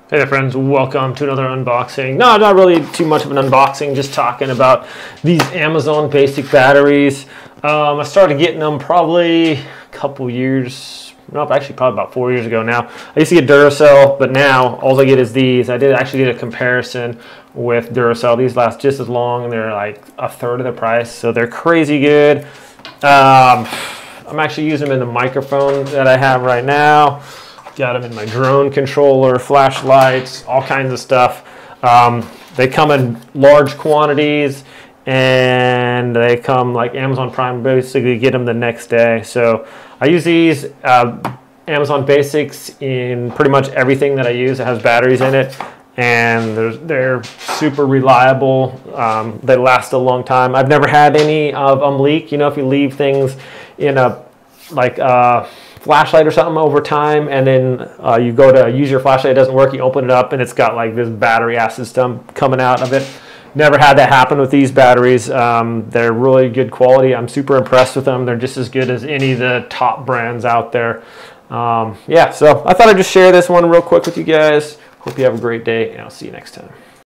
Hey there friends, welcome to another unboxing. No, not really too much of an unboxing, just talking about these Amazon basic batteries. I started getting them probably a couple years, no, actually probably about 4 years ago now. I used to get Duracell, but now all I get is these. I did actually get a comparison with Duracell. These last just as long and they're like a third of the price, so they're crazy good. I'm actually using them in the microphone that I have right now. Got them in my drone controller, flashlights, all kinds of stuff. They come in large quantities and they come like Amazon Prime, basically get them the next day. So I use these Amazon Basics in pretty much everything that I use that has batteries in it. And they're super reliable. They last a long time. I've never had any of them leak. You know, if you leave things in a flashlight or something over time, and then you go to use your flashlight, it doesn't work, you open it up and it's got like this battery acid stuff coming out of it. Never had that happen with these batteries. They're really good quality. I'm super impressed with them. They're just as good as any of the top brands out there. Yeah, so I thought I'd just share this one real quick with you guys. Hope you have a great day, and I'll see you next time.